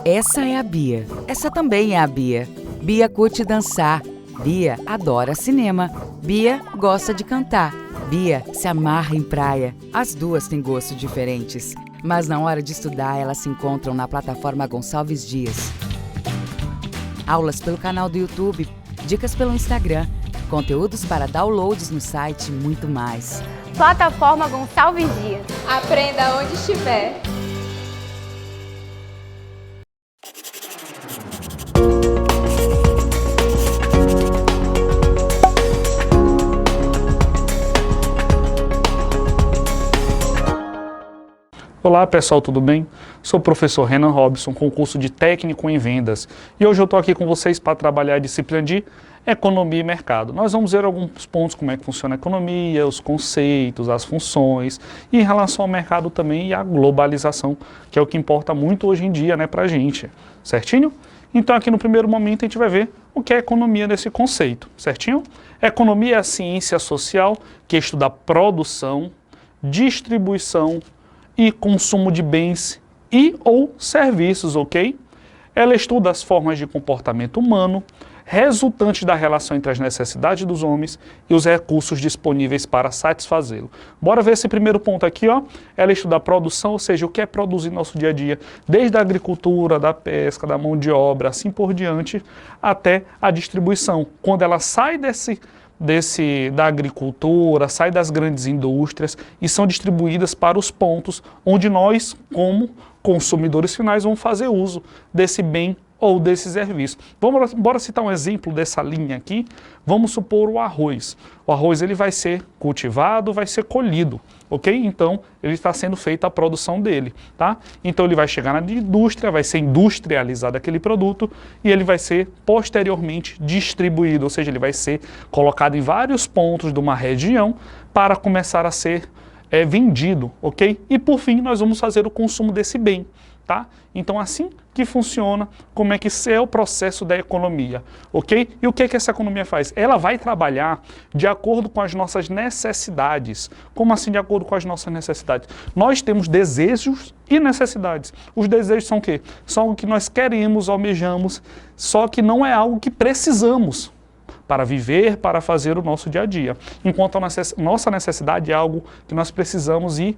Essa é a Bia. Essa também é a Bia. Bia curte dançar. Bia adora cinema. Bia gosta de cantar. Bia se amarra em praia. As duas têm gostos diferentes. Mas na hora de estudar, elas se encontram na plataforma Gonçalves Dias. Aulas pelo canal do YouTube, dicas pelo Instagram, conteúdos para downloads no site e muito mais. Plataforma Gonçalves Dias. Aprenda onde estiver. Olá pessoal, tudo bem? Sou o professor Renan Robson, com o curso de Técnico em Vendas. E hoje eu estou aqui com vocês para trabalhar a disciplina de Economia e Mercado. Nós vamos ver alguns pontos, como é que funciona a economia, os conceitos, as funções, e em relação ao mercado também e à globalização, que é o que importa muito hoje em dia, né, para a gente, certinho? Então aqui no primeiro momento a gente vai ver o que é economia nesse conceito, certinho? Economia é a ciência social que estuda produção, distribuição e consumo de bens e ou serviços, ok? Ela estuda as formas de comportamento humano, resultantes da relação entre as necessidades dos homens e os recursos disponíveis para satisfazê-lo. Bora ver esse primeiro ponto aqui, ó. Ela estuda a produção, ou seja, o que é produzir no nosso dia a dia, desde a agricultura, da pesca, da mão de obra, assim por diante, até a distribuição. Quando ela sai da agricultura, sai das grandes indústrias e são distribuídas para os pontos onde nós, como consumidores finais, vamos fazer uso desse bem ou desse serviço. Bora citar um exemplo dessa linha aqui. Vamos supor o arroz. O arroz ele vai ser cultivado, vai ser colhido, ok? Então, ele está sendo feita a produção dele, tá? Então, ele vai chegar na indústria, vai ser industrializado aquele produto e ele vai ser posteriormente distribuído, ou seja, ele vai ser colocado em vários pontos de uma região para começar a ser vendido, ok? E por fim, nós vamos fazer o consumo desse bem, tá? Então, assim que funciona, como é que é o processo da economia, ok? E o que é que essa economia faz? Ela vai trabalhar de acordo com as nossas necessidades. Como assim de acordo com as nossas necessidades? Nós temos desejos e necessidades. Os desejos são o quê? São algo que nós queremos, almejamos, só que não é algo que precisamos para viver, para fazer o nosso dia a dia. Enquanto a nossa necessidade é algo que nós precisamos e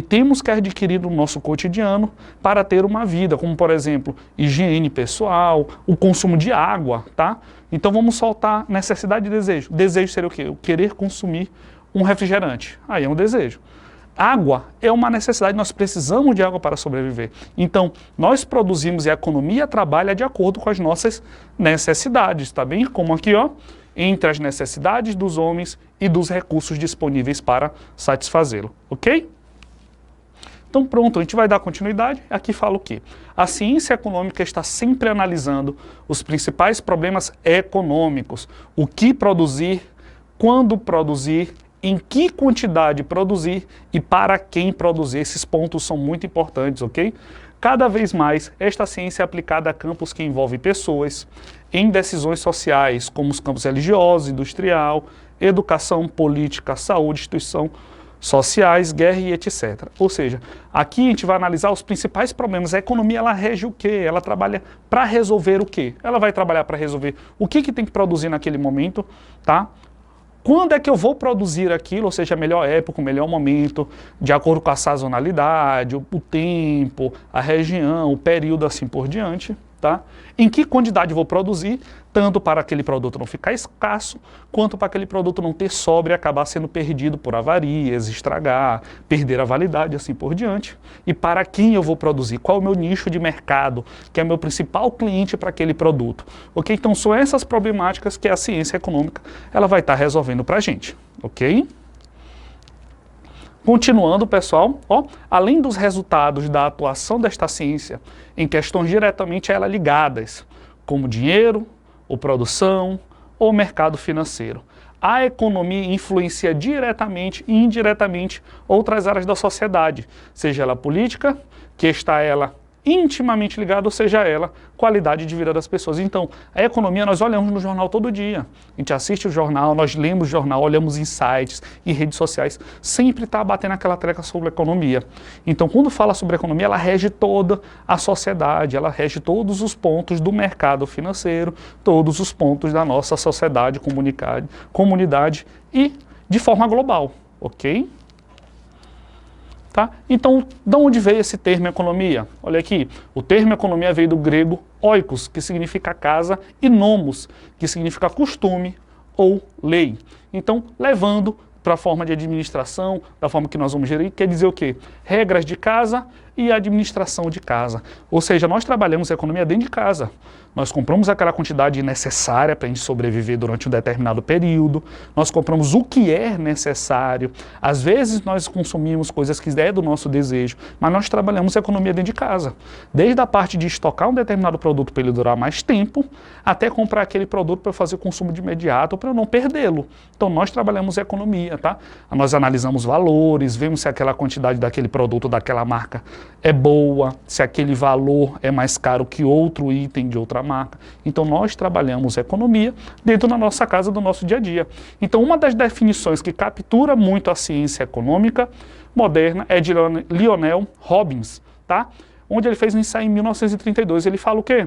temos que adquirir no nosso cotidiano para ter uma vida, como por exemplo, higiene pessoal, o consumo de água, tá? Então vamos soltar necessidade e desejo. Desejo seria o quê? Eu querer consumir um refrigerante. Aí é um desejo. Água é uma necessidade, nós precisamos de água para sobreviver. Então, nós produzimos e a economia trabalha de acordo com as nossas necessidades, tá bem? Como aqui, ó, entre as necessidades dos homens e dos recursos disponíveis para satisfazê-lo, ok? Então pronto, a gente vai dar continuidade. Aqui fala o quê? A ciência econômica está sempre analisando os principais problemas econômicos, o que produzir, quando produzir, em que quantidade produzir e para quem produzir. Esses pontos são muito importantes, ok? Cada vez mais, esta ciência é aplicada a campos que envolvem pessoas em decisões sociais, como os campos religioso, industrial, educação, política, saúde, instituição sociais, guerra e etc. Ou seja, aqui a gente vai analisar os principais problemas. A economia, ela rege o quê? Ela trabalha para resolver o quê? Ela vai trabalhar para resolver o que tem que produzir naquele momento, tá? Quando é que eu vou produzir aquilo, ou seja, a melhor época, o melhor momento, de acordo com a sazonalidade, o tempo, a região, o período, assim por diante, tá? Em que quantidade vou produzir, tanto para aquele produto não ficar escasso, quanto para aquele produto não ter sobra e acabar sendo perdido por avarias, estragar, perder a validade, assim por diante. E para quem eu vou produzir, qual é o meu nicho de mercado, que é o meu principal cliente para aquele produto. Ok? Então são essas problemáticas que a ciência econômica ela vai estar resolvendo para a gente, ok? Continuando, pessoal, ó, além dos resultados da atuação desta ciência em questões diretamente a ela ligadas, como dinheiro, ou produção, ou mercado financeiro, a economia influencia diretamente e indiretamente outras áreas da sociedade, seja ela política, que está ela intimamente ligada, ou seja, ela, qualidade de vida das pessoas. Então, a economia nós olhamos no jornal todo dia. A gente assiste o jornal, nós lemos o jornal, olhamos em sites e redes sociais, sempre está batendo aquela treca sobre a economia. Então, quando fala sobre a economia, ela rege toda a sociedade, ela rege todos os pontos do mercado financeiro, todos os pontos da nossa sociedade, comunidade e de forma global, ok? Tá? Então, de onde veio esse termo economia? Olha aqui, o termo economia veio do grego oikos, que significa casa, e nomos, que significa costume ou lei. Então, levando para a forma de administração, da forma que nós vamos gerir, quer dizer o quê? Regras de casa e administração de casa. Ou seja, nós trabalhamos a economia dentro de casa. Nós compramos aquela quantidade necessária para a gente sobreviver durante um determinado período, nós compramos o que é necessário, às vezes nós consumimos coisas que é do nosso desejo, mas nós trabalhamos a economia dentro de casa. Desde a parte de estocar um determinado produto para ele durar mais tempo, até comprar aquele produto para fazer consumo de imediato, para eu não perdê-lo. Então nós trabalhamos a economia, tá? Nós analisamos valores, vemos se aquela quantidade daquele produto, daquela marca é boa, se aquele valor é mais caro que outro item de outra marca. Então nós trabalhamos economia dentro da nossa casa, do nosso dia a dia. Então uma das definições que captura muito a ciência econômica moderna é de Lionel Robbins, tá? Onde ele fez um ensaio em 1932. Ele fala o quê?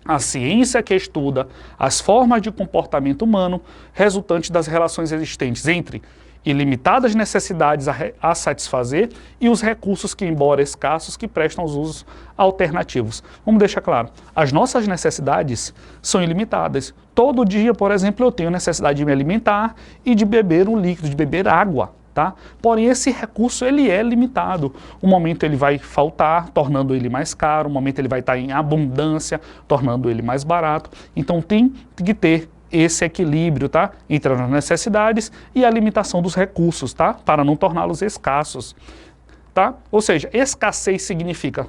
A ciência que estuda as formas de comportamento humano resultantes das relações existentes entre ilimitadas necessidades a satisfazer e os recursos que, embora escassos, que prestam aos usos alternativos. Vamos deixar claro, as nossas necessidades são ilimitadas. Todo dia, por exemplo, eu tenho necessidade de me alimentar e de beber um líquido, de beber água. Tá? Porém, esse recurso ele é limitado. Um momento ele vai faltar, tornando ele mais caro, um momento ele vai estar em abundância, tornando ele mais barato. Então tem que ter esse equilíbrio, tá? Entre as necessidades e a limitação dos recursos, tá? Para não torná-los escassos, tá? Ou seja, escassez significa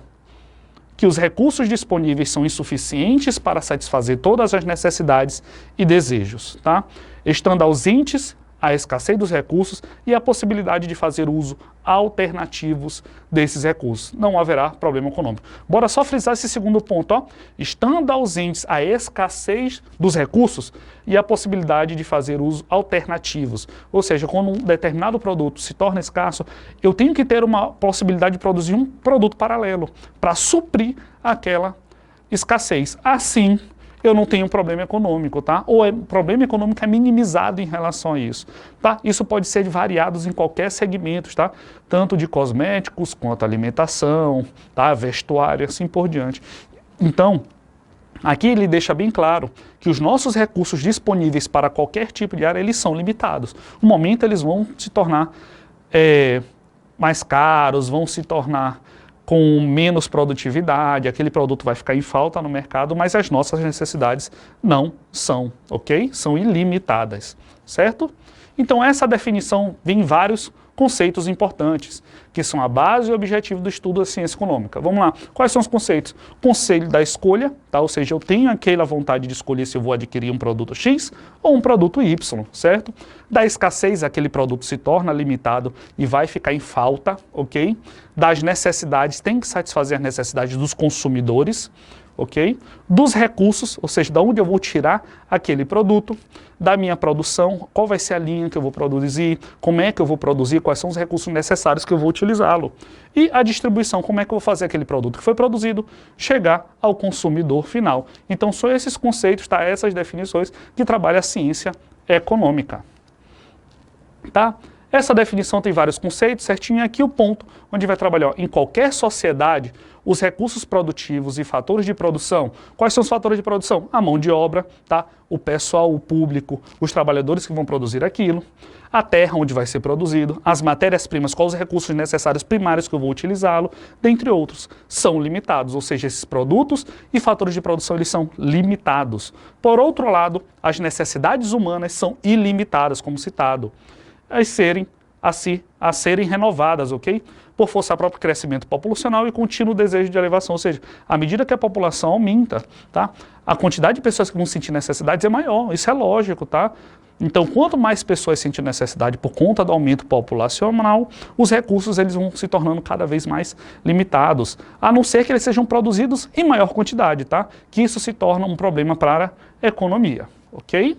que os recursos disponíveis são insuficientes para satisfazer todas as necessidades e desejos, tá? Estando ausentes a escassez dos recursos e a possibilidade de fazer uso alternativos desses recursos. Não haverá problema econômico. Bora só frisar esse segundo ponto, ó. Estando ausentes a escassez dos recursos e a possibilidade de fazer uso alternativos. Ou seja, quando um determinado produto se torna escasso, eu tenho que ter uma possibilidade de produzir um produto paralelo para suprir aquela escassez. Assim, eu não tenho um problema econômico, tá? Ou o problema econômico é minimizado em relação a isso, tá? Isso pode ser variado em qualquer segmento, tá? Tanto de cosméticos, quanto alimentação, tá? Vestuário, assim por diante. Então, aqui ele deixa bem claro que os nossos recursos disponíveis para qualquer tipo de área, eles são limitados. No momento eles vão se tornar mais caros, vão se tornar com menos produtividade, aquele produto vai ficar em falta no mercado, mas as nossas necessidades não são, ok? São ilimitadas, certo? Então essa definição vem em vários conceitos importantes, que são a base e o objetivo do estudo da ciência econômica. Vamos lá, quais são os conceitos? Conselho da escolha, tá? Ou seja, eu tenho aquela vontade de escolher se eu vou adquirir um produto X ou um produto Y, certo? Da escassez, aquele produto se torna limitado e vai ficar em falta, ok? Das necessidades, tem que satisfazer as necessidades dos consumidores, ok? Dos recursos, ou seja, de onde eu vou tirar aquele produto, da minha produção, qual vai ser a linha que eu vou produzir, como é que eu vou produzir, quais são os recursos necessários que eu vou utilizá-lo. E a distribuição, como é que eu vou fazer aquele produto que foi produzido chegar ao consumidor final. Então são esses conceitos, tá? Essas definições que trabalha a ciência econômica. Tá? Essa definição tem vários conceitos, certinho, aqui o ponto onde vai trabalhar. Ó, em qualquer sociedade, os recursos produtivos e fatores de produção. Quais são os fatores de produção? A mão de obra, tá? O pessoal, o público, os trabalhadores que vão produzir aquilo, a terra onde vai ser produzido, as matérias-primas, quais os recursos necessários primários que eu vou utilizá-lo, dentre outros, são limitados, ou seja, esses produtos e fatores de produção eles são limitados. Por outro lado, as necessidades humanas são ilimitadas, como citado, a serem renovadas, ok? Por força próprio crescimento populacional e contínuo desejo de elevação, ou seja, à medida que a população aumenta, tá? A quantidade de pessoas que vão sentir necessidades é maior, isso é lógico, tá? Então, quanto mais pessoas sentem necessidade por conta do aumento populacional, os recursos eles vão se tornando cada vez mais limitados, a não ser que eles sejam produzidos em maior quantidade, tá? Que isso se torna um problema para a economia, ok?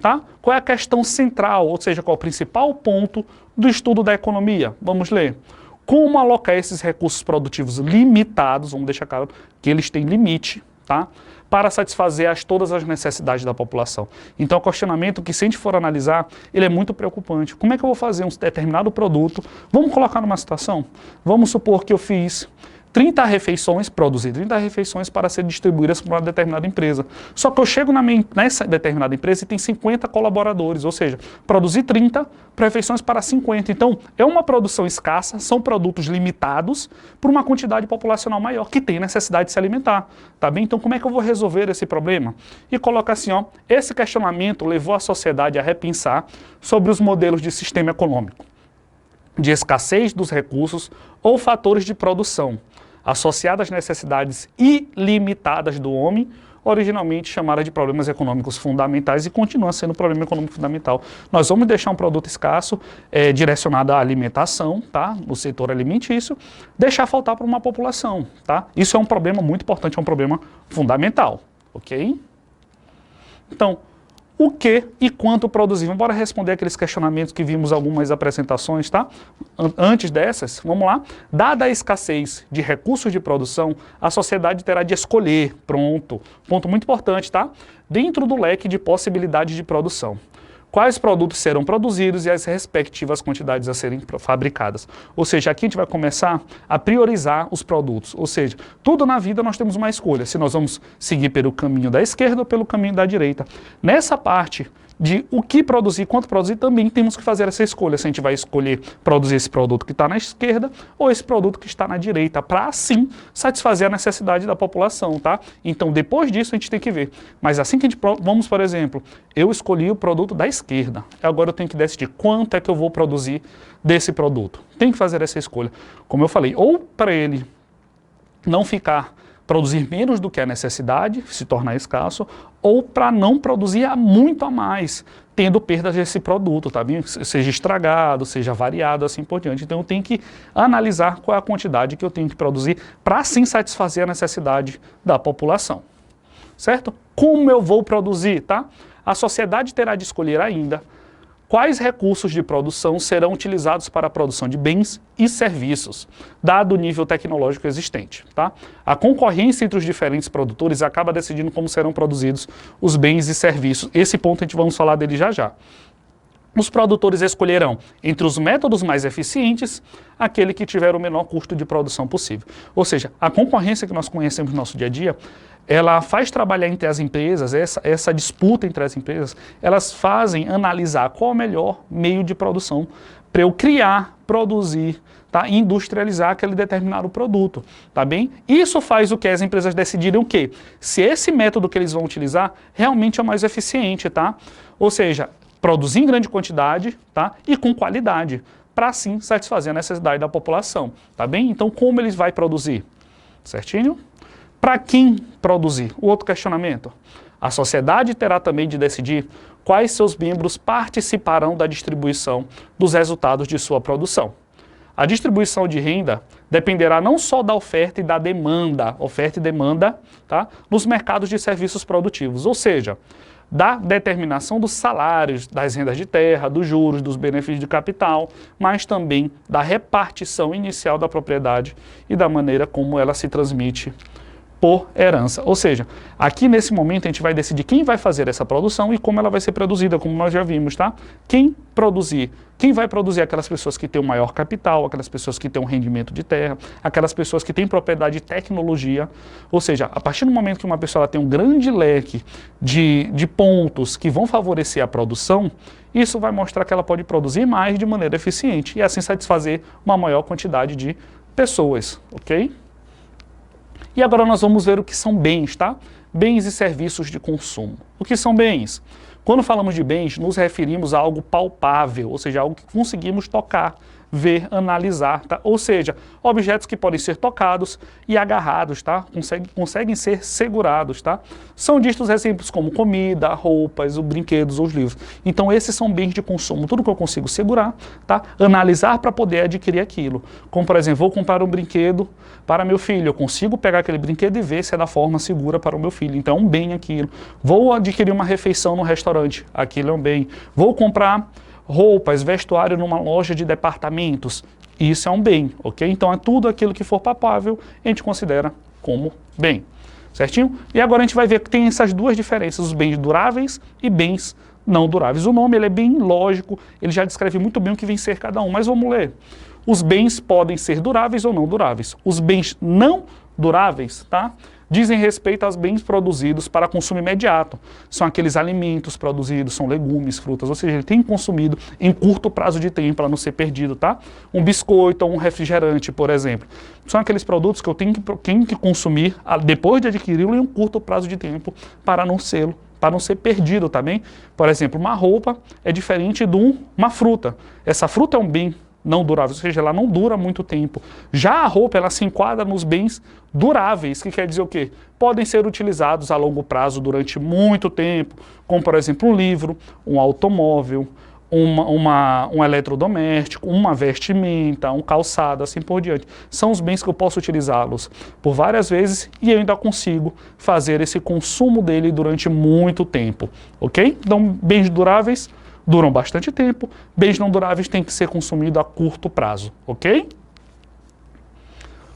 Tá? Qual é a questão central, ou seja, qual é o principal ponto do estudo da economia? Vamos ler. Como alocar esses recursos produtivos limitados, vamos deixar claro que eles têm limite, tá? Para satisfazer todas as necessidades da população. Então, o questionamento que, se a gente for analisar, ele é muito preocupante. Como é que eu vou fazer um determinado produto? Vamos colocar numa situação? Vamos supor que eu fiz 30 refeições, produzir 30 refeições para ser distribuídas para uma determinada empresa. Só que eu chego nessa determinada empresa e tem 50 colaboradores, ou seja, produzir 30 refeições para 50. Então, é uma produção escassa, são produtos limitados por uma quantidade populacional maior, que tem necessidade de se alimentar, tá bem? Então, como é que eu vou resolver esse problema? E coloca assim, ó, esse questionamento levou a sociedade a repensar sobre os modelos de sistema econômico, de escassez dos recursos ou fatores de produção, associadas às necessidades ilimitadas do homem, originalmente chamada de problemas econômicos fundamentais e continua sendo um problema econômico fundamental. Nós vamos deixar um produto escasso direcionado à alimentação, tá? No setor alimentício, deixar faltar para uma população, tá? Isso é um problema muito importante, é um problema fundamental, ok? Então, o que e quanto produzir? Vamos embora responder aqueles questionamentos que vimos algumas apresentações, tá? Antes dessas, vamos lá. Dada a escassez de recursos de produção, a sociedade terá de escolher, pronto, ponto muito importante, tá? Dentro do leque de possibilidades de produção, quais produtos serão produzidos e as respectivas quantidades a serem fabricadas. Ou seja, aqui a gente vai começar a priorizar os produtos. Ou seja, tudo na vida nós temos uma escolha, se nós vamos seguir pelo caminho da esquerda ou pelo caminho da direita. Nessa parte de o que produzir, quanto produzir, também temos que fazer essa escolha. Se a gente vai escolher produzir esse produto que está na esquerda ou esse produto que está na direita, para assim satisfazer a necessidade da população, tá? Então, depois disso, a gente tem que ver. Mas assim que a gente, vamos, por exemplo, eu escolhi o produto da esquerda, agora eu tenho que decidir quanto é que eu vou produzir desse produto. Tem que fazer essa escolha. Como eu falei, ou para ele não produzir menos do que a necessidade, se tornar escasso, ou para não produzir muito a mais, tendo perdas desse produto, tá bem? Seja estragado, seja variado, assim por diante. Então eu tenho que analisar qual é a quantidade que eu tenho que produzir para assim satisfazer a necessidade da população, certo? Como eu vou produzir, tá? A sociedade terá de escolher ainda quais recursos de produção serão utilizados para a produção de bens e serviços, dado o nível tecnológico existente, tá? A concorrência entre os diferentes produtores acaba decidindo como serão produzidos os bens e serviços. Esse ponto a gente vamos falar dele já já. Os produtores escolherão, entre os métodos mais eficientes, aquele que tiver o menor custo de produção possível. Ou seja, a concorrência que nós conhecemos no nosso dia a dia, ela faz trabalhar entre as empresas, essa disputa entre as empresas, elas fazem analisar qual é o melhor meio de produção para eu criar, produzir, tá? Industrializar aquele determinado produto, tá bem? Isso faz o que as empresas decidirem o quê? Se esse método que eles vão utilizar realmente é o mais eficiente, tá? Ou seja, produzir em grande quantidade, tá? E com qualidade, para assim satisfazer a necessidade da população, tá bem? Então, como eles vão produzir? Certinho? Para quem produzir? O outro questionamento. A sociedade terá também de decidir quais seus membros participarão da distribuição dos resultados de sua produção. A distribuição de renda dependerá não só da oferta e da demanda, tá? Nos mercados de serviços produtivos, ou seja, da determinação dos salários, das rendas de terra, dos juros, dos benefícios de capital, mas também da repartição inicial da propriedade e da maneira como ela se transmite por herança. Ou seja, aqui nesse momento a gente vai decidir quem vai fazer essa produção e como ela vai ser produzida, como nós já vimos, tá? Quem vai produzir aquelas pessoas que têm o maior capital, aquelas pessoas que têm um rendimento de terra, aquelas pessoas que têm propriedade de tecnologia. Ou seja, a partir do momento que uma pessoa tem um grande leque de pontos que vão favorecer a produção, isso vai mostrar que ela pode produzir mais de maneira eficiente e assim satisfazer uma maior quantidade de pessoas, ok? E agora nós vamos ver o que são bens, tá? Bens e serviços de consumo. O que são bens? Quando falamos de bens, nos referimos a algo palpável, ou seja, algo que conseguimos tocar, ver, analisar, tá? Ou seja, objetos que podem ser tocados e agarrados, tá? Conseguem ser segurados, tá? São distos exemplos como comida, roupas, os brinquedos, os livros. Então esses são bens de consumo, tudo que eu consigo segurar, tá? Analisar para poder adquirir aquilo. Como por exemplo, vou comprar um brinquedo para meu filho, eu consigo pegar aquele brinquedo e ver se é da forma segura para o meu filho. Então é um bem aquilo. Vou adquirir uma refeição no restaurante, aquilo é um bem. Vou comprar roupas, vestuário numa loja de departamentos, isso é um bem, ok? Então é tudo aquilo que for palpável, a gente considera como bem, certinho? E agora a gente vai ver que tem essas duas diferenças, os bens duráveis e bens não duráveis. O nome ele é bem lógico, ele já descreve muito bem o que vem ser cada um, mas vamos ler. Os bens podem ser duráveis ou não duráveis. Os bens não duráveis, tá? Dizem respeito aos bens produzidos para consumo imediato. São aqueles alimentos produzidos, são legumes, frutas, ou seja, ele tem consumido em curto prazo de tempo para não ser perdido, tá? Um biscoito ou um refrigerante, por exemplo. São aqueles produtos que eu tenho que consumir depois de adquiri-lo em um curto prazo de tempo para não ser perdido, tá bem? Por exemplo, uma roupa é diferente de uma fruta. Essa fruta é um bem não durável, ou seja, ela não dura muito tempo. Já a roupa, ela se enquadra nos bens duráveis, que quer dizer o quê? Podem ser utilizados a longo prazo durante muito tempo, como por exemplo um livro, um automóvel, um eletrodoméstico, uma vestimenta, um calçado, assim por diante. São os bens que eu posso utilizá-los por várias vezes e eu ainda consigo fazer esse consumo dele durante muito tempo, ok? Então, bens duráveis duram bastante tempo, bens não duráveis têm que ser consumidos a curto prazo, ok?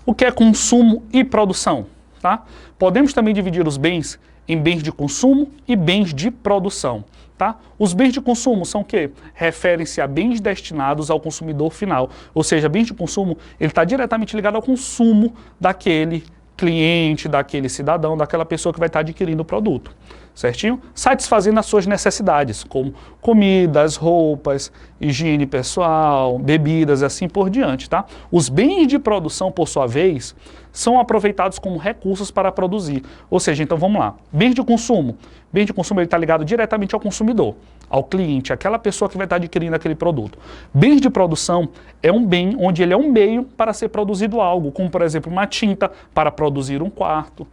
O que é consumo e produção, tá? Podemos também dividir os bens em bens de consumo e bens de produção, tá? Os bens de consumo são o quê? Referem-se a bens destinados ao consumidor final, ou seja, bens de consumo, ele está diretamente ligado ao consumo daquele cliente, daquele cidadão, daquela pessoa que vai estar adquirindo o produto, certinho? Satisfazendo as suas necessidades, como comidas, roupas, higiene pessoal, bebidas e assim por diante, tá? Os bens de produção, por sua vez, são aproveitados como recursos para produzir. Ou seja, então vamos lá, bens de consumo. Bem de consumo ele está ligado diretamente ao consumidor, ao cliente, aquela pessoa que vai estar adquirindo aquele produto. Bens de produção é um bem onde ele é um meio para ser produzido algo, como por exemplo uma tinta para produzir um quadro,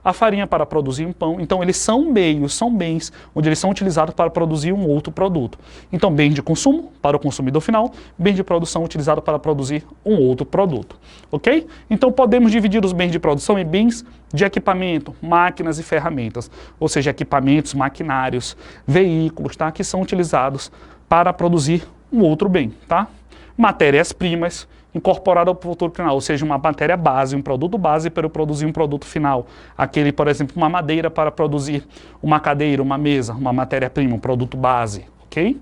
a farinha para produzir um pão. Então eles são meios, são bens onde eles são utilizados para produzir um outro produto. Então bens de consumo para o consumidor final, bens de produção utilizado para produzir um outro produto, ok? Então podemos dividir os bens de produção em bens de equipamento, máquinas e ferramentas, ou seja, equipamentos, maquinários, veículos, tá? Que são utilizados para produzir um outro bem, tá? Matérias-primas incorporado ao produto final, ou seja, uma matéria base, um produto base para eu produzir um produto final. Aquele, por exemplo, uma madeira para produzir uma cadeira, uma mesa, uma matéria-prima, um produto base, ok?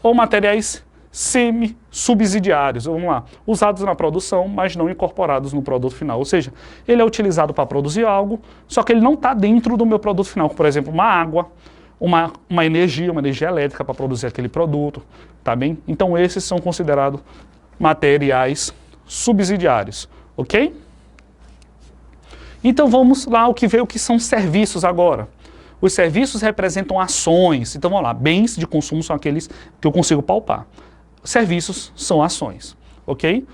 Ou materiais semi-subsidiários, vamos lá, usados na produção, mas não incorporados no produto final. Ou seja, ele é utilizado para produzir algo, só que ele não está dentro do meu produto final, por exemplo, uma água, uma energia elétrica para produzir aquele produto, tá bem? Então esses são considerados materiais subsidiários, ok? Então vamos lá ao que vê o que são serviços agora. Os serviços representam ações, então vamos lá, bens de consumo são aqueles que eu consigo palpar. Serviços são ações, ok?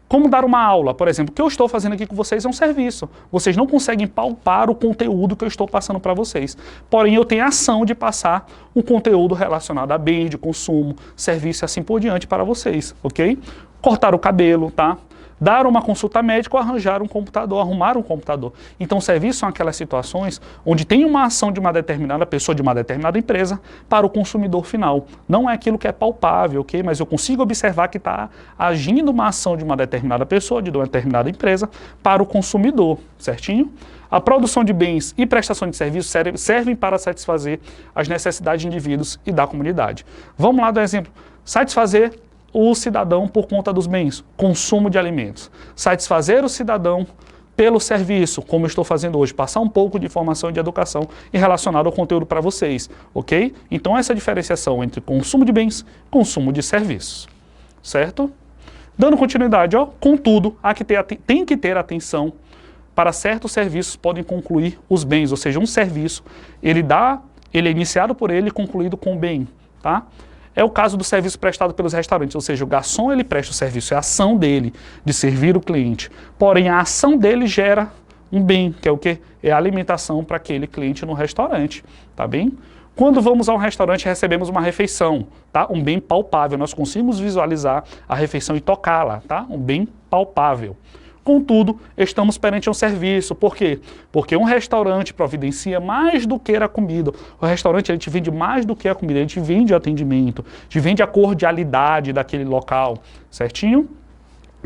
Como dar uma aula, por exemplo, o que eu estou fazendo aqui com vocês é um serviço. Vocês não conseguem palpar o conteúdo que eu estou passando para vocês. Porém, eu tenho a ação de passar um conteúdo relacionado a bens de consumo, serviço e assim por diante para vocês, ok? Cortar o cabelo, tá? Dar uma consulta médica ou arranjar um computador, arrumar um computador. Então, serviços são aquelas situações onde tem uma ação de uma determinada pessoa, de uma determinada empresa, para o consumidor final. Não é aquilo que é palpável, ok? Mas eu consigo observar que está agindo uma ação de uma determinada pessoa, de uma determinada empresa, para o consumidor, certinho? A produção de bens e prestação de serviços servem para satisfazer as necessidades de indivíduos e da comunidade. Vamos lá dar exemplo. Satisfazer o cidadão por conta dos bens, consumo de alimentos. Satisfazer o cidadão pelo serviço, como eu estou fazendo hoje, passar um pouco de informação e de educação e relacionado ao conteúdo para vocês, ok? Então essa diferenciação entre consumo de bens e consumo de serviços, certo? Dando continuidade, ó, contudo, tem que ter atenção para certos serviços podem concluir os bens, ou seja, um serviço, ele é iniciado por ele e concluído com o bem, tá? É o caso do serviço prestado pelos restaurantes, ou seja, o garçom ele presta o serviço, é a ação dele de servir o cliente. Porém, a ação dele gera um bem, que é o quê? É a alimentação para aquele cliente no restaurante, tá bem? Quando vamos a um restaurante, recebemos uma refeição, tá? Um bem palpável, nós conseguimos visualizar a refeição e tocá-la, tá? Um bem palpável. Contudo, estamos perante um serviço. Por quê? Porque um restaurante providencia mais do que a comida. O restaurante, ele te vende mais do que a comida, ele te vende o atendimento, te vende a cordialidade daquele local, certinho?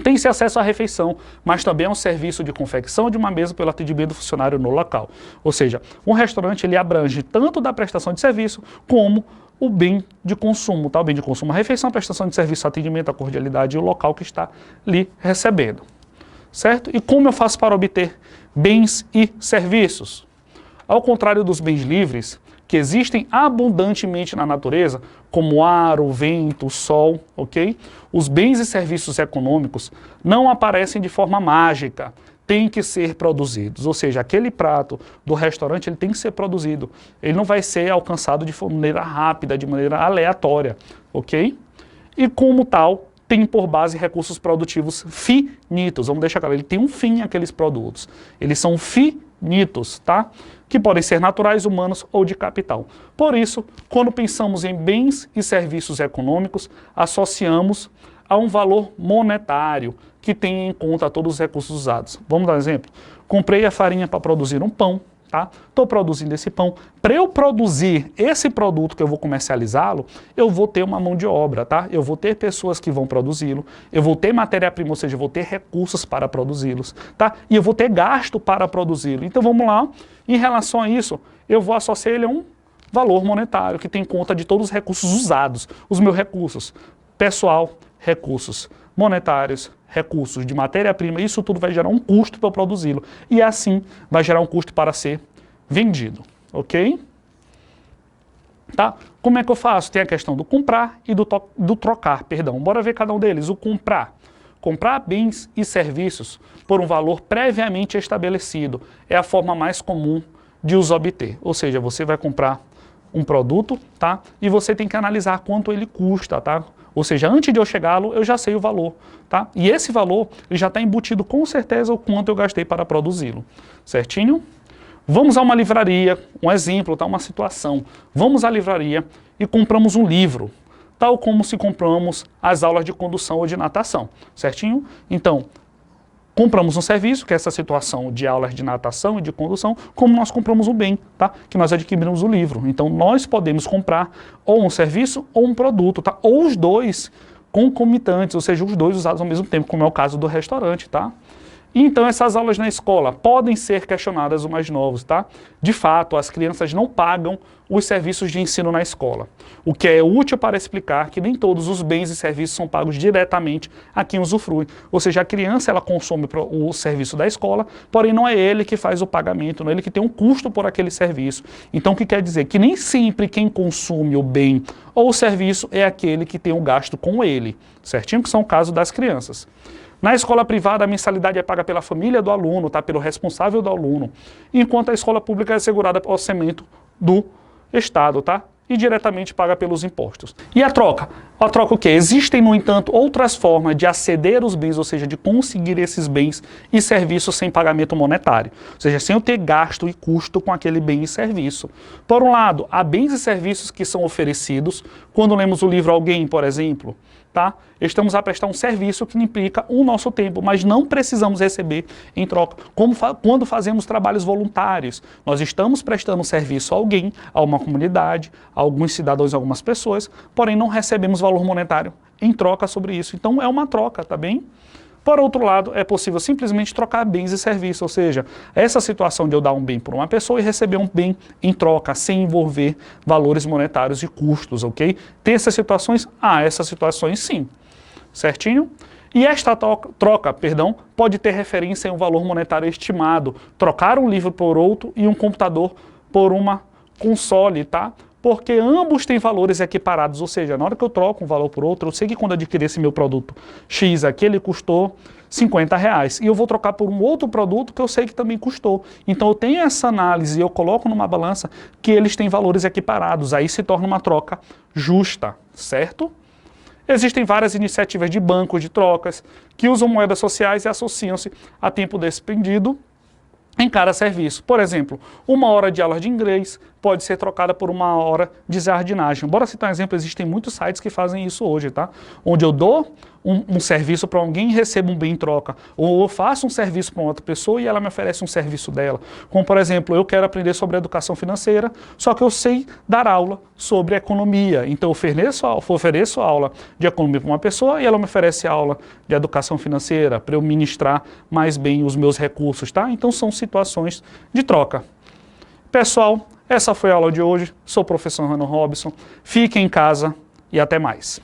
Tem-se acesso à refeição, mas também é um serviço de confecção de uma mesa pelo atendimento do funcionário no local. Ou seja, um restaurante ele abrange tanto da prestação de serviço como o bem de consumo, tá? O bem de consumo, a refeição, a prestação de serviço, atendimento, a cordialidade e o local que está lhe recebendo. Certo? E como eu faço para obter bens e serviços? Ao contrário dos bens livres, que existem abundantemente na natureza, como o ar, o vento, o sol, ok? Os bens e serviços econômicos não aparecem de forma mágica, têm que ser produzidos. Ou seja, aquele prato do restaurante ele tem que ser produzido. Ele não vai ser alcançado de maneira rápida, de maneira aleatória, ok? E como tal, tem por base recursos produtivos finitos. Vamos deixar claro, ele tem um fim aqueles produtos. Eles são finitos, tá? Que podem ser naturais, humanos ou de capital. Por isso, quando pensamos em bens e serviços econômicos, associamos a um valor monetário que tenha em conta todos os recursos usados. Vamos dar um exemplo? Comprei a farinha para produzir um pão, tá? Estou produzindo esse pão. Para eu produzir esse produto que eu vou comercializá-lo, eu vou ter uma mão de obra, tá? Eu vou ter pessoas que vão produzi-lo, eu vou ter matéria-prima, ou seja, eu vou ter recursos para produzi-los, tá? E eu vou ter gasto para produzi-lo. Então vamos lá, em relação a isso, eu vou associar ele a um valor monetário que tem conta de todos os recursos usados, os meus recursos, pessoal, recursos monetários, recursos de matéria-prima, isso tudo vai gerar um custo para produzi-lo. E assim vai gerar um custo para ser vendido, ok? Tá? Como é que eu faço? Tem a questão do comprar e do trocar, perdão. Bora ver cada um deles. O comprar. Comprar bens e serviços por um valor previamente estabelecido é a forma mais comum de os obter. Ou seja, você vai comprar um produto, tá? E você tem que analisar quanto ele custa, tá? Ou seja, antes de eu chegá-lo, eu já sei o valor, tá? E esse valor ele já está embutido com certeza o quanto eu gastei para produzi-lo, certinho? Vamos a uma livraria, um exemplo, tá? Uma situação. Vamos à livraria e compramos um livro, tal como se compramos as aulas de condução ou de natação, certinho? Então, compramos um serviço, que é essa situação de aulas de natação e de condução, como nós compramos um bem, tá? Que nós adquirimos o livro. Então, nós podemos comprar ou um serviço ou um produto, tá? Ou os dois concomitantes, ou seja, os dois usados ao mesmo tempo, como é o caso do restaurante, tá? Então, essas aulas na escola podem ser questionadas os mais novos, tá? De fato, as crianças não pagam os serviços de ensino na escola, o que é útil para explicar que nem todos os bens e serviços são pagos diretamente a quem usufrui. Ou seja, a criança ela consome o serviço da escola, porém não é ele que faz o pagamento, não é ele que tem um custo por aquele serviço. Então, o que quer dizer? Que nem sempre quem consome o bem ou o serviço é aquele que tem o gasto com ele, certinho? Que são o caso das crianças. Na escola privada, a mensalidade é paga pela família do aluno, tá? Pelo responsável do aluno, enquanto a escola pública é assegurada pelo orçamento do Estado, tá? E diretamente paga pelos impostos. E a troca? A troca o quê? Existem, no entanto, outras formas de aceder aos bens, ou seja, de conseguir esses bens e serviços sem pagamento monetário. Ou seja, sem eu ter gasto e custo com aquele bem e serviço. Por um lado, há bens e serviços que são oferecidos quando lemos o livro Alguém, por exemplo. Tá? Estamos a prestar um serviço que implica o nosso tempo, mas não precisamos receber em troca. Como quando fazemos trabalhos voluntários, nós estamos prestando um serviço a alguém, a uma comunidade, a alguns cidadãos, a algumas pessoas, porém não recebemos valor monetário em troca sobre isso. Então é uma troca, tá bem? Por outro lado, é possível simplesmente trocar bens e serviços, ou seja, essa situação de eu dar um bem para uma pessoa e receber um bem em troca, sem envolver valores monetários e custos, ok? Tem essas situações? Ah, essas situações sim, certinho? E esta troca, pode ter referência em um valor monetário estimado, trocar um livro por outro e um computador por uma console, tá? Porque ambos têm valores equiparados, ou seja, na hora que eu troco um valor por outro, eu sei que quando eu adquirir esse meu produto X aqui, ele custou R$50, e eu vou trocar por um outro produto que eu sei que também custou. Então eu tenho essa análise e eu coloco numa balança que eles têm valores equiparados, aí se torna uma troca justa, certo? Existem várias iniciativas de bancos de trocas que usam moedas sociais e associam-se a tempo despendido em cada serviço. Por exemplo, 1 hora de aula de inglês pode ser trocada por 1 hora de jardinagem. Bora citar um exemplo, existem muitos sites que fazem isso hoje, tá? Onde eu dou um serviço para alguém e recebo um bem em troca. Ou eu faço um serviço para outra pessoa e ela me oferece um serviço dela. Como, por exemplo, eu quero aprender sobre educação financeira, só que eu sei dar aula sobre economia. Então eu ofereço aula de economia para uma pessoa e ela me oferece aula de educação financeira para eu ministrar mais bem os meus recursos, tá? Então são situações de troca. Pessoal, essa foi a aula de hoje. Sou o professor Renan Robson. Fiquem em casa e até mais.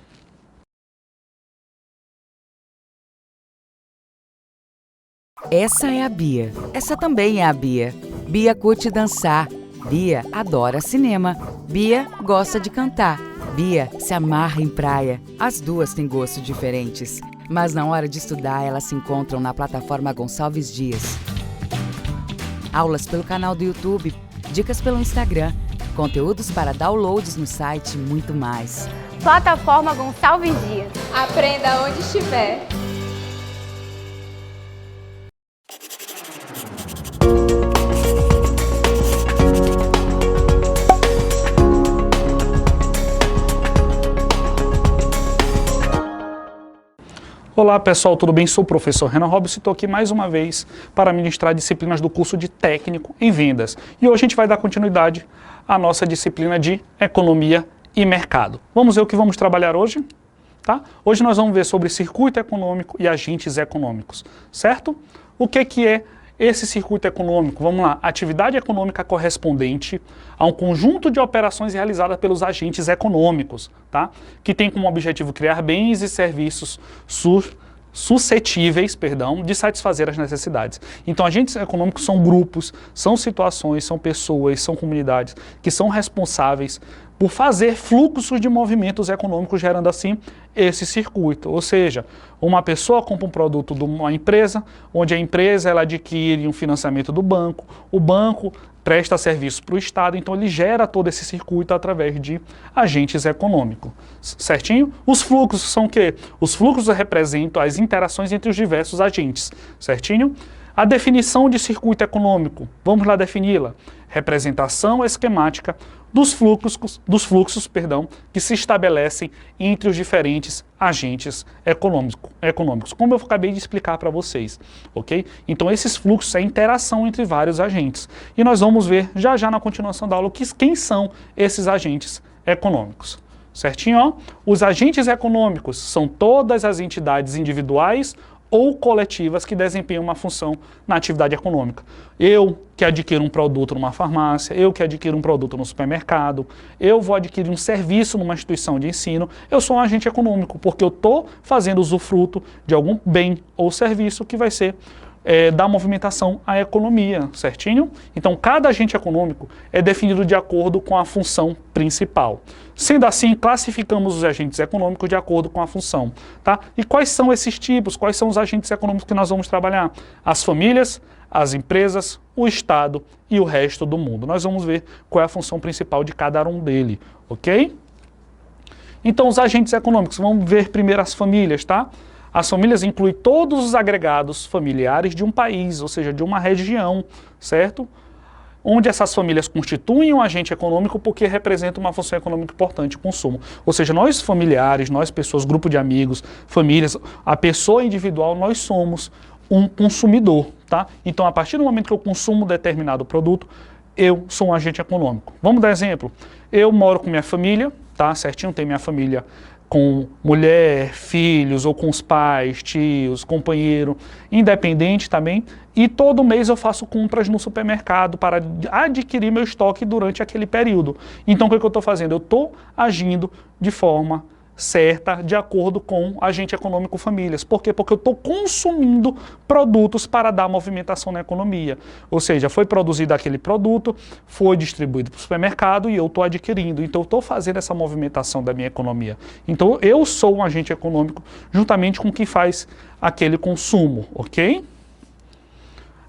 Essa é a Bia. Essa também é a Bia. Bia curte dançar. Bia adora cinema. Bia gosta de cantar. Bia se amarra em praia. As duas têm gostos diferentes. Mas na hora de estudar, elas se encontram na plataforma Gonçalves Dias. Aulas pelo canal do YouTube, dicas pelo Instagram, conteúdos para downloads no site e muito mais. Plataforma Gonçalves Dias. Aprenda onde estiver. Olá pessoal, tudo bem? Sou o professor Renan Robson e estou aqui mais uma vez para ministrar disciplinas do curso de Técnico em Vendas. E hoje a gente vai dar continuidade à nossa disciplina de Economia e Mercado. Vamos ver o que vamos trabalhar hoje? Tá? Hoje nós vamos ver sobre circuito econômico e agentes econômicos, certo? O que é esse circuito econômico? Vamos lá, atividade econômica correspondente a um conjunto de operações realizadas pelos agentes econômicos, tá? Que tem como objetivo criar bens e serviços suscetíveis, de satisfazer as necessidades. Então, agentes econômicos são grupos, são situações, são pessoas, são comunidades que são responsáveis por fazer fluxos de movimentos econômicos, gerando assim esse circuito. Ou seja, uma pessoa compra um produto de uma empresa, onde a empresa ela adquire um financiamento do banco, o banco presta serviço para o Estado, então ele gera todo esse circuito através de agentes econômicos, certinho? Os fluxos são o quê? Os fluxos representam as interações entre os diversos agentes, certinho? A definição de circuito econômico, vamos lá defini-la. Representação esquemática dos fluxos, que se estabelecem entre os diferentes agentes econômicos, como eu acabei de explicar para vocês, ok? Então esses fluxos é a interação entre vários agentes. E nós vamos ver já na continuação da aula quem são esses agentes econômicos. Certinho? Ó? Os agentes econômicos são todas as entidades individuais ou coletivas que desempenham uma função na atividade econômica. Eu que adquiro um produto numa farmácia, eu que adquiro um produto no supermercado, eu vou adquirir um serviço numa instituição de ensino, eu sou um agente econômico, porque eu estou fazendo usufruto de algum bem ou serviço que vai ser da movimentação à economia, certinho? Então, cada agente econômico é definido de acordo com a função principal. Sendo assim, classificamos os agentes econômicos de acordo com a função, tá? E quais são esses tipos? Quais são os agentes econômicos que nós vamos trabalhar? As famílias, as empresas, o Estado e o resto do mundo. Nós vamos ver qual é a função principal de cada um deles, ok? Então, os agentes econômicos, vamos ver primeiro as famílias, tá? As famílias incluem todos os agregados familiares de um país, ou seja, de uma região, certo? Onde essas famílias constituem um agente econômico porque representam uma função econômica importante, o consumo. Ou seja, nós familiares, nós pessoas, grupo de amigos, famílias, a pessoa individual, nós somos um consumidor, tá? Então, a partir do momento que eu consumo determinado produto, eu sou um agente econômico. Vamos dar exemplo. Eu moro com minha família, tá? Certinho, tenho minha família com mulher, filhos, ou com os pais, tios, companheiro, independente também, e todo mês eu faço compras no supermercado para adquirir meu estoque durante aquele período. Então, o que eu estou fazendo? Eu estou agindo de forma certa de acordo com agente econômico famílias. Por quê? Porque eu estou consumindo produtos para dar movimentação na economia. Ou seja, foi produzido aquele produto, foi distribuído para o supermercado e eu estou adquirindo. Então eu estou fazendo essa movimentação da minha economia. Então eu sou um agente econômico juntamente com quem faz aquele consumo, ok?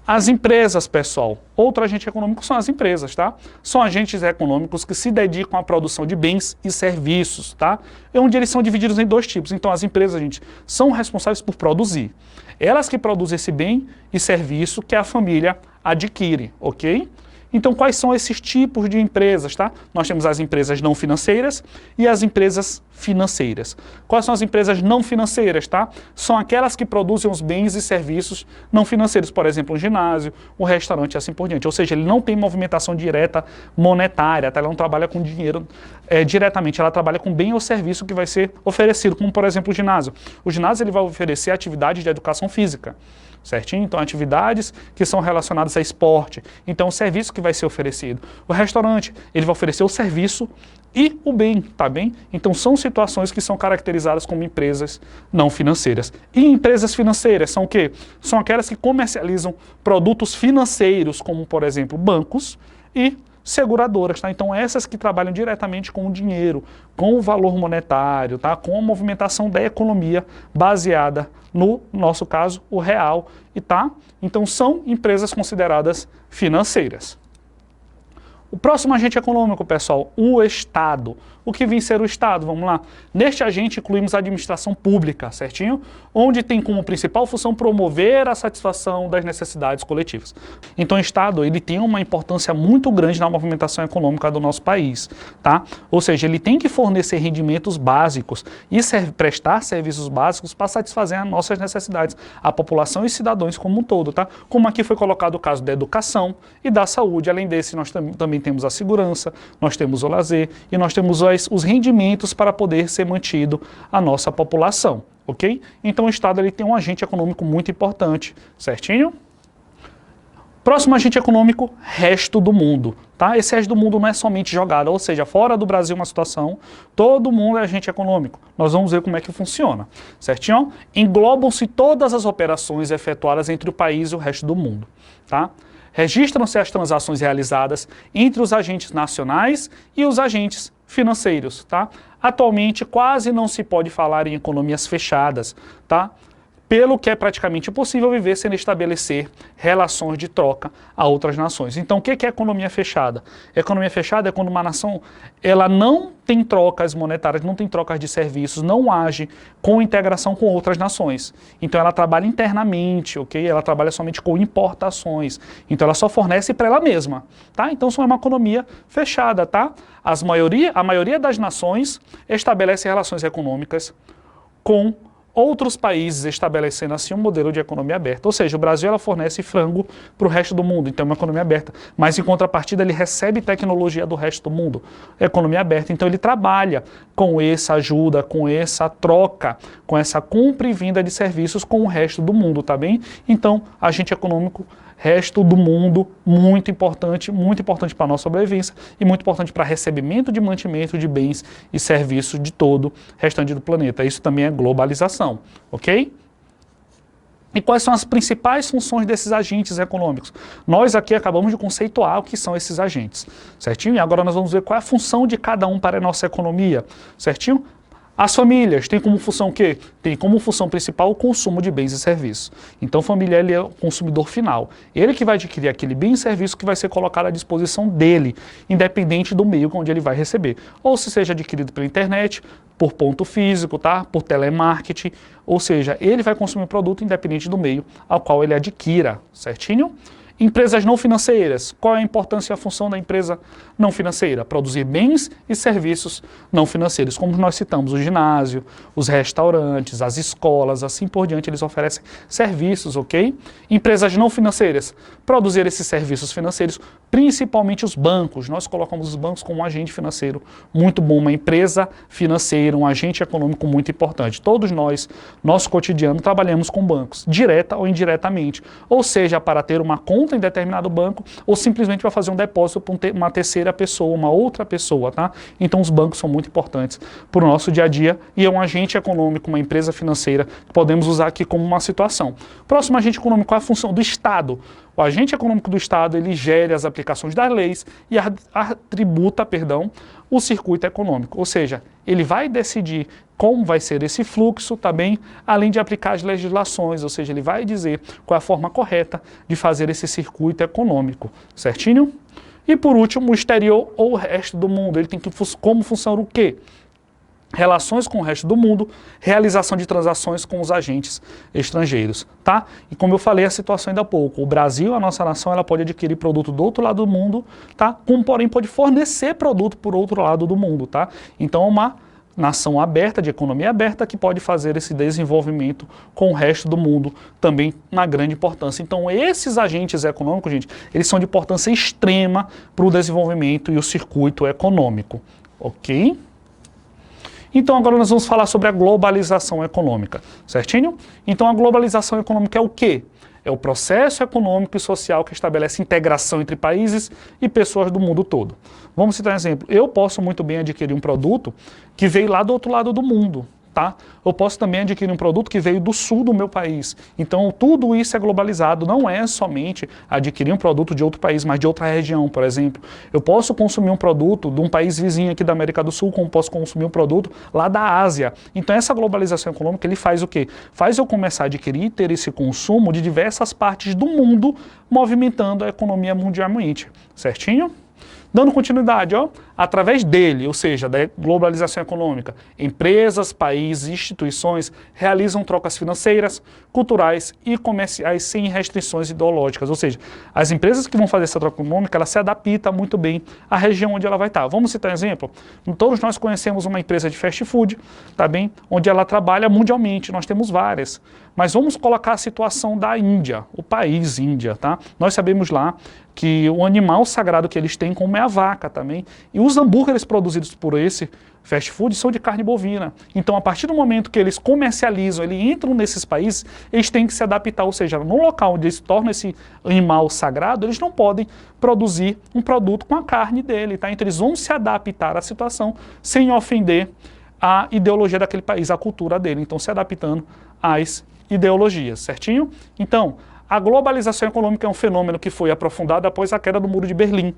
As empresas, pessoal, outro agente econômico são as empresas, tá? São agentes econômicos que se dedicam à produção de bens e serviços, tá? Onde eles são divididos em dois tipos. Então, as empresas, gente, são responsáveis por produzir. Elas que produzem esse bem e serviço que a família adquire, ok? Então, quais são esses tipos de empresas, tá? Nós temos as empresas não financeiras e as empresas financeiras. Quais são as empresas não financeiras, tá? São aquelas que produzem os bens e serviços não financeiros, por exemplo, um ginásio, um restaurante e assim por diante. Ou seja, ele não tem movimentação direta monetária, tá? Ela não trabalha com dinheiro diretamente, ela trabalha com bem ou serviço que vai ser oferecido, como por exemplo o ginásio. O ginásio ele vai oferecer atividades de educação física. Certinho? Então, atividades que são relacionadas a esporte. Então, o serviço que vai ser oferecido. O restaurante, ele vai oferecer o serviço e o bem, tá bem? Então, são situações que são caracterizadas como empresas não financeiras. E empresas financeiras são o quê? São aquelas que comercializam produtos financeiros, como, por exemplo, bancos e seguradoras, tá? Então essas que trabalham diretamente com o dinheiro, com o valor monetário, tá? Com a movimentação da economia baseada no nosso caso, o real, e tá? Então são empresas consideradas financeiras. O próximo agente econômico, pessoal, o Estado. O que vem ser o Estado? Vamos lá. Neste agente incluímos a administração pública, certinho? Onde tem como principal função promover a satisfação das necessidades coletivas. Então o Estado, ele tem uma importância muito grande na movimentação econômica do nosso país, tá? Ou seja, ele tem que fornecer rendimentos básicos e prestar serviços básicos para satisfazer as nossas necessidades, a população e cidadãos como um todo, tá? Como aqui foi colocado o caso da educação e da saúde. Além desse, nós também temos a segurança, nós temos o lazer e nós temos os rendimentos para poder ser mantido a nossa população, ok? Então o Estado ele tem um agente econômico muito importante, certinho? Próximo agente econômico, resto do mundo, tá? Esse resto do mundo não é somente jogado, ou seja, fora do Brasil uma situação, todo mundo é agente econômico. Nós vamos ver como é que funciona, certinho? Englobam-se todas as operações efetuadas entre o país e o resto do mundo, tá? Registram-se as transações realizadas entre os agentes nacionais e os agentes financeiros, tá? Atualmente quase não se pode falar em economias fechadas, tá? Pelo que é praticamente impossível viver sem estabelecer relações de troca a outras nações. Então, o que é economia fechada? Economia fechada é quando uma nação ela não tem trocas monetárias, não tem trocas de serviços, não age com integração com outras nações. Então, ela trabalha internamente, ok? Ela trabalha somente com importações. Então, ela só fornece para ela mesma, tá? Então, isso é uma economia fechada, tá? A maioria das nações estabelece relações econômicas com outros países, estabelecendo assim um modelo de economia aberta. Ou seja, o Brasil ela fornece frango para o resto do mundo, então é uma economia aberta. Mas em contrapartida ele recebe tecnologia do resto do mundo, economia aberta. Então ele trabalha com essa ajuda, com essa troca, com essa compra e venda de serviços com o resto do mundo, tá bem? Então, agente econômico resto do mundo, muito importante para a nossa sobrevivência e muito importante para recebimento de mantimento de bens e serviços de todo o restante do planeta. Isso também é globalização, ok? E quais são as principais funções desses agentes econômicos? Nós aqui acabamos de conceituar o que são esses agentes, certinho? E agora nós vamos ver qual é a função de cada um para a nossa economia, certinho? As famílias têm como função o quê? Tem como função principal o consumo de bens e serviços. Então, a família ele é o consumidor final. Ele que vai adquirir aquele bem e serviço que vai ser colocado à disposição dele, independente do meio onde ele vai receber. Ou se seja adquirido pela internet, por ponto físico, tá? Por telemarketing. Ou seja, ele vai consumir o produto independente do meio ao qual ele adquira, certinho? Empresas não financeiras. Qual é a importância e a função da empresa não financeira? Produzir bens e serviços não financeiros. Como nós citamos, o ginásio, os restaurantes, as escolas, assim por diante, eles oferecem serviços, ok? Empresas não financeiras. Produzir esses serviços financeiros, principalmente os bancos. Nós colocamos os bancos como um agente financeiro muito bom, uma empresa financeira, um agente econômico muito importante. Todos nós, nosso cotidiano, trabalhamos com bancos, direta ou indiretamente. Ou seja, para ter uma conta conta em determinado banco ou simplesmente vai fazer um depósito para uma terceira pessoa, uma outra pessoa, tá? Então os bancos são muito importantes para o nosso dia a dia e é um agente econômico, uma empresa financeira que podemos usar aqui como uma situação. Próximo agente econômico, qual é a função do Estado? O agente econômico do Estado, ele gere as aplicações das leis e atributa, o circuito econômico. Ou seja, ele vai decidir como vai ser esse fluxo também, além de aplicar as legislações, ou seja, ele vai dizer qual é a forma correta de fazer esse circuito econômico, certinho? E por último, o exterior ou o resto do mundo, ele tem que como funciona o quê? Relações com o resto do mundo, realização de transações com os agentes estrangeiros, tá? E como eu falei a situação ainda há pouco, o Brasil, a nossa nação, ela pode adquirir produto do outro lado do mundo, tá? Como, porém, pode fornecer produto por outro lado do mundo, tá? Então, é uma nação aberta, de economia aberta, que pode fazer esse desenvolvimento com o resto do mundo, também na grande importância. Então, esses agentes econômicos, gente, eles são de importância extrema para o desenvolvimento e o circuito econômico, ok? Então agora nós vamos falar sobre a globalização econômica, certinho? Então a globalização econômica é o quê? É o processo econômico e social que estabelece integração entre países e pessoas do mundo todo. Vamos citar um exemplo. Eu posso muito bem adquirir um produto que veio lá do outro lado do mundo, tá? Eu posso também adquirir um produto que veio do sul do meu país. Então tudo isso é globalizado, não é somente adquirir um produto de outro país, mas de outra região, por exemplo. Eu posso consumir um produto de um país vizinho aqui da América do Sul, como posso consumir um produto lá da Ásia. Então essa globalização econômica, ele faz o quê? Faz eu começar a adquirir e ter esse consumo de diversas partes do mundo, movimentando a economia mundialmente, certinho? Dando continuidade, através dele, ou seja, da globalização econômica, empresas, países e instituições realizam trocas financeiras, culturais e comerciais sem restrições ideológicas. Ou seja, as empresas que vão fazer essa troca econômica, ela se adapta muito bem à região onde ela vai estar. Vamos citar um exemplo? Todos nós conhecemos uma empresa de fast food, tá bem? Onde ela trabalha mundialmente, nós temos várias. Mas vamos colocar a situação da Índia, o país Índia, tá? Nós sabemos lá que o animal sagrado que eles têm como é a vaca também. E os hambúrgueres produzidos por esse fast food são de carne bovina. Então, a partir do momento que eles comercializam, eles entram nesses países, eles têm que se adaptar, ou seja, no local onde eles tornam esse animal sagrado, eles não podem produzir um produto com a carne dele, tá? Então, eles vão se adaptar à situação sem ofender a ideologia daquele país, a cultura dele. Então, se adaptando às ideologias, certinho? Então, a globalização econômica é um fenômeno que foi aprofundado após a queda do Muro de Berlim,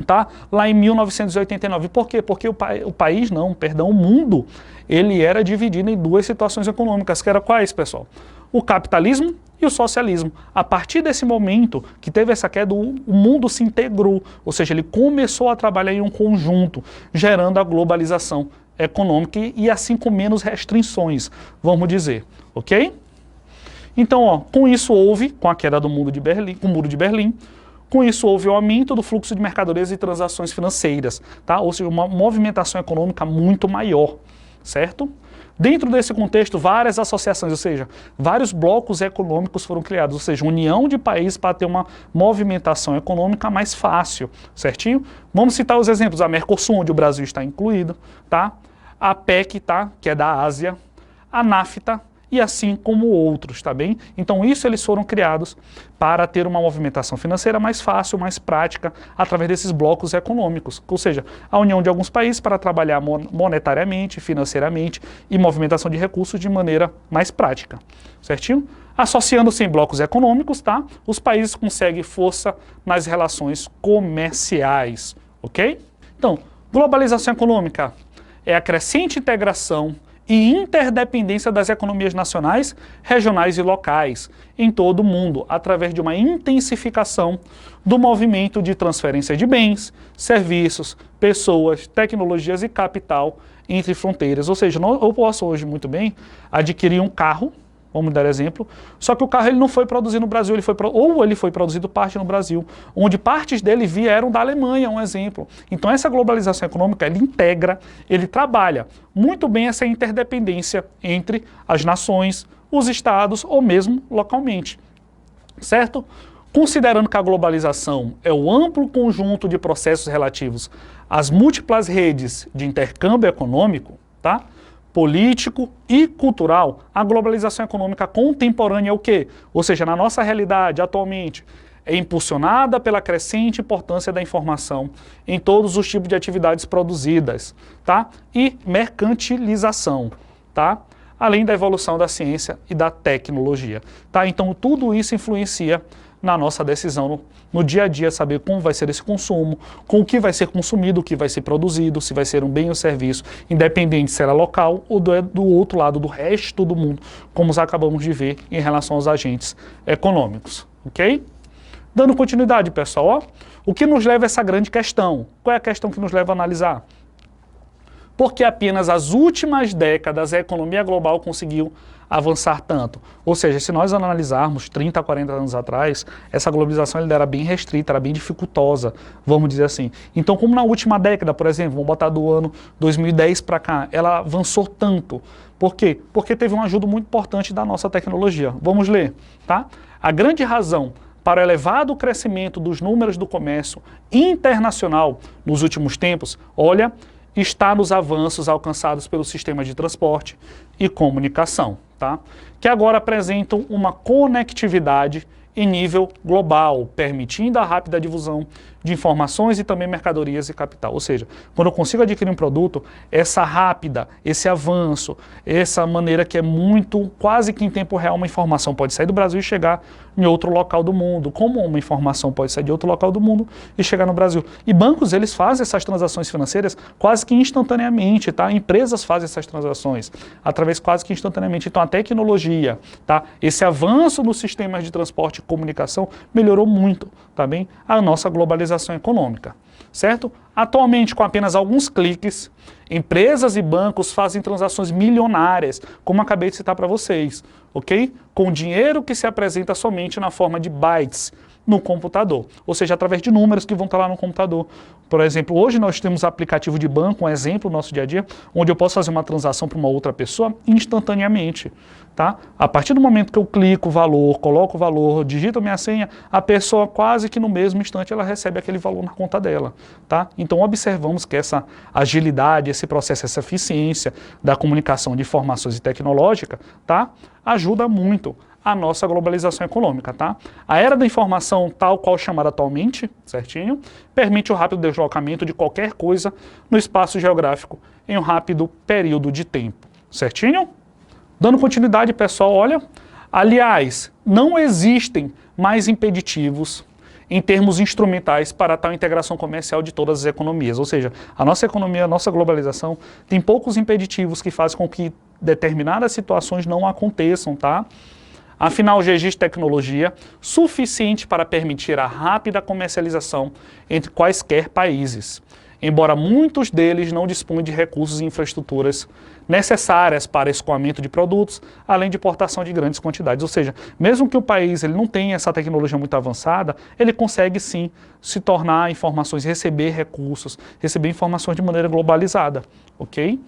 tá? Lá em 1989. Por quê? Porque o mundo, ele era dividido em duas situações econômicas, que eram quais, pessoal? O capitalismo e o socialismo. A partir desse momento que teve essa queda, o mundo se integrou, ou seja, ele começou a trabalhar em um conjunto, gerando a globalização econômica e assim com menos restrições, vamos dizer, ok? Então, com isso houve, com a queda do Muro de Berlim, com isso houve o aumento do fluxo de mercadorias e transações financeiras, tá? Ou seja, uma movimentação econômica muito maior, certo? Dentro desse contexto, várias associações, ou seja, vários blocos econômicos foram criados, ou seja, união de países para ter uma movimentação econômica mais fácil, certinho? Vamos citar os exemplos, a Mercosul, onde o Brasil está incluído, tá? A PEC, tá? Que é da Ásia, a NAFTA, e assim como outros, tá bem? Então isso eles foram criados para ter uma movimentação financeira mais fácil, mais prática, através desses blocos econômicos, ou seja, a união de alguns países para trabalhar monetariamente, financeiramente e movimentação de recursos de maneira mais prática, certinho? Associando-se em blocos econômicos, tá? Os países conseguem força nas relações comerciais, ok? Então, globalização econômica é a crescente integração e interdependência das economias nacionais, regionais e locais em todo o mundo, através de uma intensificação do movimento de transferência de bens, serviços, pessoas, tecnologias e capital entre fronteiras. Ou seja, eu posso hoje muito bem adquirir um carro, vamos dar exemplo, só que o carro ele não foi produzido no Brasil, ele foi produzido parte no Brasil, onde partes dele vieram da Alemanha, um exemplo. Então essa globalização econômica, ele integra, ele trabalha muito bem essa interdependência entre as nações, os estados ou mesmo localmente, certo? Considerando que a globalização é o amplo conjunto de processos relativos às múltiplas redes de intercâmbio econômico, tá? Político e cultural, a globalização econômica contemporânea é o quê? Ou seja, na nossa realidade, atualmente, é impulsionada pela crescente importância da informação em todos os tipos de atividades produzidas, tá? E mercantilização, tá? Além da evolução da ciência e da tecnologia, tá? Então tudo isso influencia na nossa decisão no dia a dia, saber como vai ser esse consumo, com o que vai ser consumido, o que vai ser produzido, se vai ser um bem ou serviço, independente se era local ou do outro lado, do resto do mundo, como acabamos de ver em relação aos agentes econômicos, ok? Dando continuidade, pessoal, ó, o que nos leva a essa grande questão? Qual é a questão que nos leva a analisar? Porque apenas as últimas décadas a economia global conseguiu avançar tanto. Ou seja, se nós analisarmos 30, 40 anos atrás, essa globalização era bem restrita, era bem dificultosa, vamos dizer assim. Então, como na última década, por exemplo, vamos botar do ano 2010 para cá, ela avançou tanto. Por quê? Porque teve uma ajuda muito importante da nossa tecnologia. Vamos ler, tá? A grande razão para o elevado crescimento dos números do comércio internacional nos últimos tempos, olha, está nos avanços alcançados pelos sistemas de transporte e comunicação, tá? Que agora apresentam uma conectividade em nível global, permitindo a rápida difusão de informações e também mercadorias e capital. Ou seja, quando eu consigo adquirir um produto, essa rápida, esse avanço, essa maneira que é muito, quase que em tempo real, uma informação pode sair do Brasil e chegar em outro local do mundo. Como uma informação pode sair de outro local do mundo e chegar no Brasil. E bancos, eles fazem essas transações financeiras quase que instantaneamente, tá? Empresas fazem essas transações através quase que instantaneamente. Então a tecnologia, tá? Esse avanço nos sistemas de transporte e comunicação melhorou muito, tá bem? A nossa globalização econômica, certo? Atualmente, com apenas alguns cliques, empresas e bancos fazem transações milionárias, como acabei de citar para vocês, ok? Com dinheiro que se apresenta somente na forma de bytes no computador, ou seja, através de números que vão estar lá no computador. Por exemplo, hoje nós temos aplicativo de banco, um exemplo no nosso dia a dia, onde eu posso fazer uma transação para uma outra pessoa instantaneamente, tá? A partir do momento que eu clico o valor, coloco o valor, digito a minha senha, a pessoa quase que no mesmo instante ela recebe aquele valor na conta dela, tá? Então observamos que essa agilidade, esse processo, essa eficiência da comunicação de informações e tecnológica, tá? Ajuda muito a nossa globalização econômica, tá? A era da informação, tal qual chamada atualmente, certinho, permite o rápido deslocamento de qualquer coisa no espaço geográfico em um rápido período de tempo, certinho? Dando continuidade, pessoal, olha, aliás, não existem mais impeditivos em termos instrumentais para tal integração comercial de todas as economias, ou seja, a nossa economia, a nossa globalização tem poucos impeditivos que fazem com que determinadas situações não aconteçam, tá? Afinal, já existe tecnologia suficiente para permitir a rápida comercialização entre quaisquer países, embora muitos deles não dispõem de recursos e infraestruturas necessárias para escoamento de produtos, além de importação de grandes quantidades. Ou seja, mesmo que o país ele não tenha essa tecnologia muito avançada, ele consegue sim se tornar informações, receber recursos, receber informações de maneira globalizada, ok?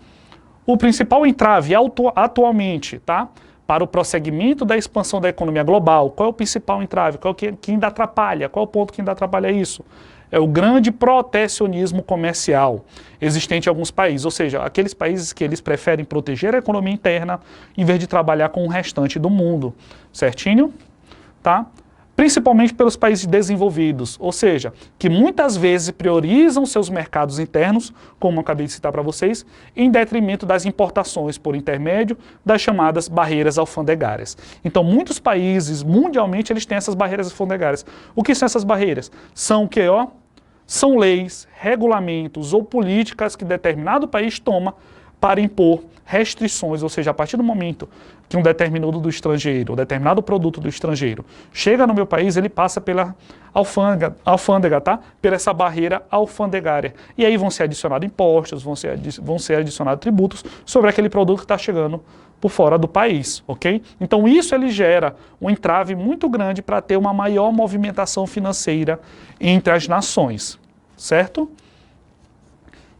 O principal entrave atualmente, tá? Para o prosseguimento da expansão da economia global, qual é o principal entrave? Qual é o que ainda atrapalha? Qual é o ponto que ainda atrapalha isso? É o grande protecionismo comercial existente em alguns países, ou seja, aqueles países que eles preferem proteger a economia interna em vez de trabalhar com o restante do mundo, certinho? Tá? Principalmente pelos países desenvolvidos, ou seja, que muitas vezes priorizam seus mercados internos, como eu acabei de citar para vocês, em detrimento das importações por intermédio das chamadas barreiras alfandegárias. Então, muitos países, mundialmente, eles têm essas barreiras alfandegárias. O que são essas barreiras? São o quê, ó? São leis, regulamentos ou políticas que determinado país toma para impor restrições, ou seja, a partir do momento que um determinado do estrangeiro, um determinado produto do estrangeiro chega no meu país, ele passa pela alfândega, tá? Pela essa barreira alfandegária. E aí vão ser adicionados impostos, vão ser adicionados tributos sobre aquele produto que está chegando por fora do país, ok? Então isso ele gera um entrave muito grande para ter uma maior movimentação financeira entre as nações, certo?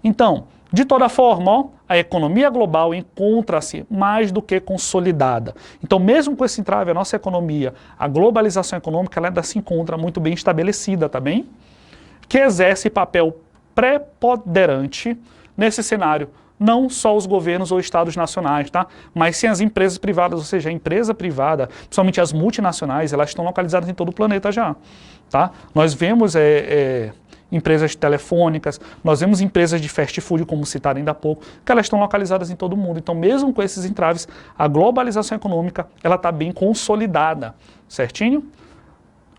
Então, de toda forma, ó, a economia global encontra-se mais do que consolidada. Então, mesmo com esse entrave, a nossa economia, a globalização econômica, ela ainda se encontra muito bem estabelecida, tá bem? Que exerce papel preponderante nesse cenário Não só os governos ou estados nacionais, tá? Mas sim as empresas privadas, ou seja, a empresa privada, principalmente as multinacionais, elas estão localizadas em todo o planeta já, tá? Nós vemos empresas telefônicas, nós vemos empresas de fast food, como citaram ainda há pouco, que elas estão localizadas em todo o mundo. Então, mesmo com esses entraves, a globalização econômica, ela está bem consolidada, certinho?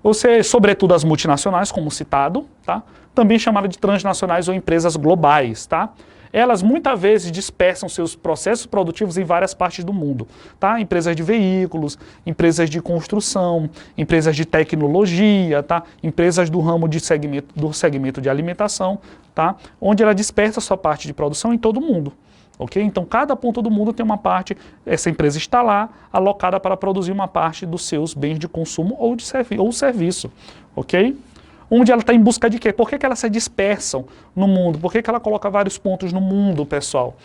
Ou seja, sobretudo as multinacionais, como citado, tá? Também chamadas de transnacionais ou empresas globais, tá? Elas muitas vezes dispersam seus processos produtivos em várias partes do mundo, tá? Empresas de veículos, empresas de construção, empresas de tecnologia, tá? Empresas do ramo de segmento de alimentação, tá? Onde ela dispersa sua parte de produção em todo o mundo. Okay? Então, cada ponto do mundo tem uma parte, essa empresa está lá, alocada para produzir uma parte dos seus bens de consumo ou serviço. Ok? Onde ela está em busca de quê? Por que elas se dispersam no mundo? Por que ela coloca vários pontos no mundo, pessoal?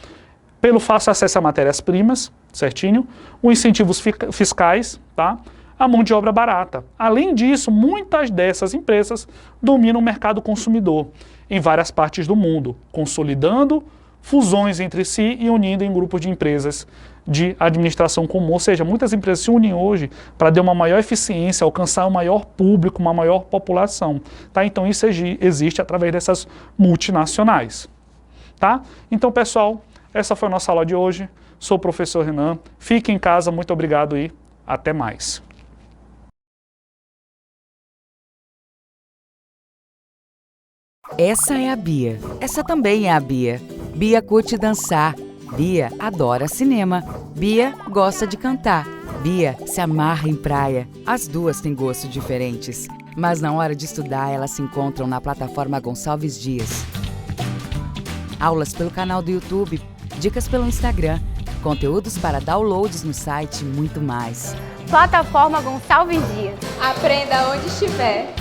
Pelo fácil acesso a matérias-primas, certinho? Os incentivos fiscais, tá? A mão de obra barata. Além disso, muitas dessas empresas dominam o mercado consumidor em várias partes do mundo, consolidando fusões entre si e unindo em grupos de empresas de administração comum. Ou seja, muitas empresas se unem hoje para dar uma maior eficiência, alcançar um maior público, uma maior população. Tá? Então isso existe através dessas multinacionais. Tá? Então, pessoal, essa foi a nossa aula de hoje. Sou o professor Renan. Fique em casa, muito obrigado e até mais. Essa é a Bia. Essa também é a Bia. Bia curte dançar. Bia adora cinema. Bia gosta de cantar. Bia se amarra em praia. As duas têm gostos diferentes, mas na hora de estudar elas se encontram na plataforma Gonçalves Dias. Aulas pelo canal do YouTube, dicas pelo Instagram, conteúdos para downloads no site e muito mais. Plataforma Gonçalves Dias. Aprenda onde estiver.